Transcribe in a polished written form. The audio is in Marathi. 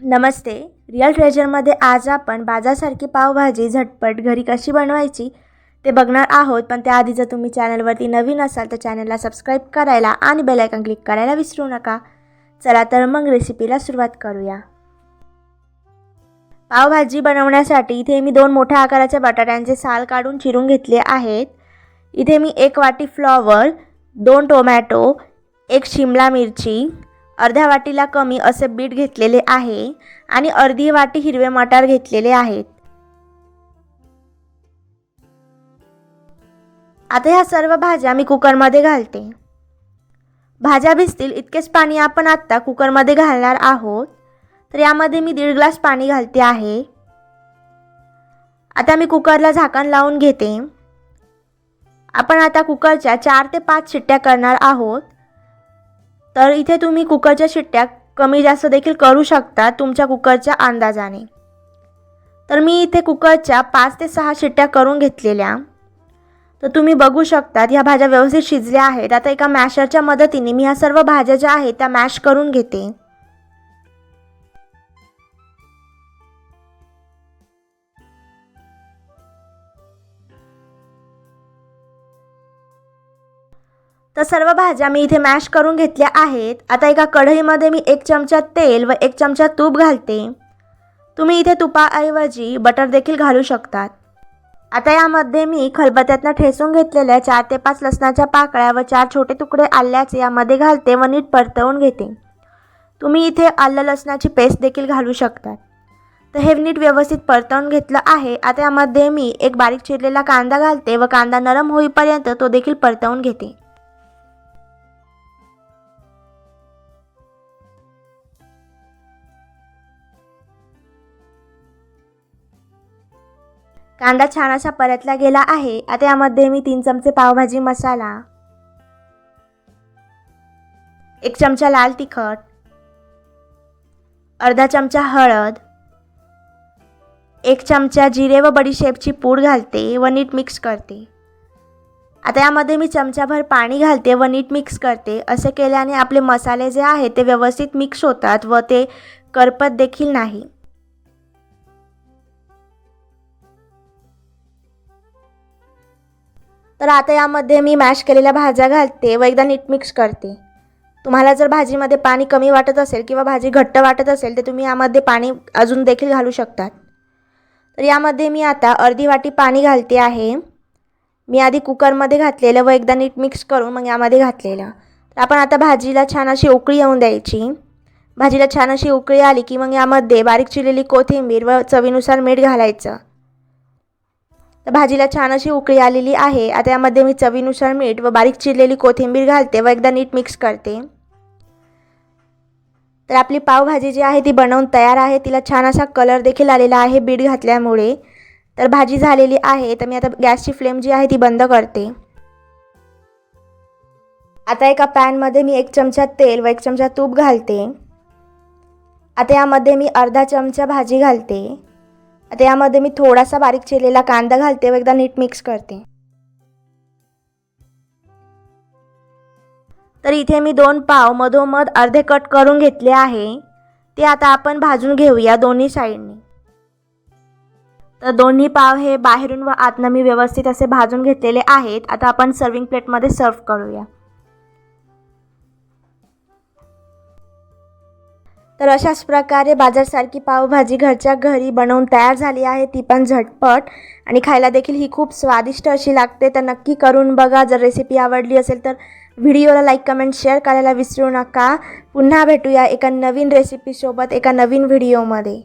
नमस्ते. रिअल ट्रेजरमध्ये आज आपण बाजारसारखी पावभाजी झटपट घरी कशी बनवायची ते बघणार आहोत. पण त्याआधी जर तुम्ही चॅनलवरती नवीन असाल तर चॅनलला सबस्क्राईब करायला आणि बेल आयकॉन क्लिक करायला विसरू नका. चला तर मग रेसिपीला सुरुवात करूया. पावभाजी बनवण्यासाठी इथे मी 2 मोठ्या आकाराच्या बटाट्यांचे साल काढून चिरून घेतले आहेत. इथे मी 1 वाटी फ्लॉवर, 2 टोमॅटो, 1 शिमला मिरची, अर्ध्या वाटीला कमी असे बीट घेतलेले आहे आणि अर्धी वाटी हिरवे मटार घेतलेले आहेत. आता ह्या सर्व भाज्या मी कुकरमध्ये घालते. भाज्या भिजतील इतकेच पाणी आपण आता कुकरमध्ये घालणार आहोत. तर यामध्ये मी 1.5 ग्लास पाणी घालते आहे. आता मी कुकरला झाकण लावून घेते. आपण आता कुकरच्या 4 ते 5 शिट्ट्या करणार आहोत. तर इथे तुम्ही कुकरच्या शिट्ट्या कमी जास्त देखील करू शकता तुमच्या कुकरच्या अंदाजाने. तर मी इथे कुकरच्या 5 ते 6 शिट्ट्या करून घेतलेल्या. तर तुम्ही बघू शकता ह्या भाज्या व्यवस्थित शिजल्या आहेत. आता एका मॅशरच्या मदतीने मी ह्या सर्व भाज्या ज्या आहेत त्या मॅश करून घेते. तर सर्व भाज्या मी इथे मॅश करून घेतल्या आहेत. आता एका कढईमध्ये मी 1 चमचा तेल व 1 चमचा तूप घालते. तुम्ही इथे तुपाऐवजी बटर देखील घालू शकतात. आता यामध्ये मी खलबत्त्यातनं ठेचून घेतलेल्या 4 ते 5 लसणाच्या पाकळ्या व 4 छोटे तुकडे आल्याचे यामध्ये घालते व नीट परतवून घेते. तुम्ही इथे आलं लसणाची पेस्ट देखील घालू शकतात. तर हे नीट व्यवस्थित परतवून घेतलं आहे. आता यामध्ये मी एक बारीक चिरलेला कांदा घालते व कांदा नरम होईपर्यंत तो देखील परतवून घेते. कांदा छान असा परतला गेला आहे. आता यामध्ये मी 3 चमचे पावभाजी मसाला, 1 चमचा लाल तिखट, अर्धा चमचा हळद, 1 चमचा जिरे व बडीशेपची पूड घालते व नीट मिक्स करते. आता यामध्ये मी चमचाभर पाणी घालते व नीट मिक्स करते. असे केल्याने आपले मसाले जे आहेत ते व्यवस्थित मिक्स होतात व ते करपत देखील नाही. तर आता यामध्ये मी मॅश केलेल्या भाज्या घालते व एकदा नीट मिक्स करते. तुम्हाला जर भाजीमध्ये पाणी कमी वाटत असेल किंवा भाजी घट्ट वाटत असेल तर तुम्ही यामध्ये पाणी अजून देखील घालू शकतात. तर यामध्ये मी आता अर्धी वाटी पाणी घालते आहे. मी आधी कुकरमध्ये घातलेलं व एकदा नीट मिक्स करून मग यामध्ये घातलेलं. तर आपण आता भाजीला छान अशी उकळी येऊन द्यायची. भाजीला छान अशी उकळी आली की मग यामध्ये बारीक चिरलेली कोथिंबीर व चवीनुसार मीठ घालायचं. तर भाजीला छान अशी उकळी आलेली आहे. आता यामध्ये मी चवीनुसार मीठ व बारीक चिरलेली कोथिंबीर घालते व एकदा नीट मिक्स करते. तर आपली पावभाजी जी आहे ती बनवून तयार आहे. तिला छान असा कलर देखील आलेला आहे बीट घातल्यामुळे. तर भाजी झालेली आहे. तर मी आता गॅसची फ्लेम जी आहे ती बंद करते. आता एका पॅनमध्ये मी 1 चमचा तेल व 1 चमचा तूप घालते. आता यामध्ये मी अर्धा चमचा भाजी घालते. आता यामध्ये मी थोडासा बारीक चिरलेला कांदा घालते व एकदा नीट मिक्स करते. तर इथे मी 2 पाव मधोमध अर्धे कट करून घेतले आहे. ते आता आपण भाजून घेऊया दोन्ही साईडने. तर दोन्ही पाव हे बाहेरून व आतनं मी व्यवस्थित असे भाजून घेतलेले आहेत. आता आपण सर्विंग प्लेटमध्ये सर्व करूया. तर अशाच प्रकारे बाजारसारखी पावभाजी घरच्या घरी बनवून तयार झाली आहे. ती पण झटपट आणि खायला देखील ही खूप स्वादिष्ट अशी लागते. तर नक्की करून बघा. जर रेसिपी आवडली असेल तर व्हिडिओला लाईक, कमेंट, शेअर करायला विसरू नका. पुन्हा भेटूया एका नवीन रेसिपीसोबत एका नवीन व्हिडिओमध्ये.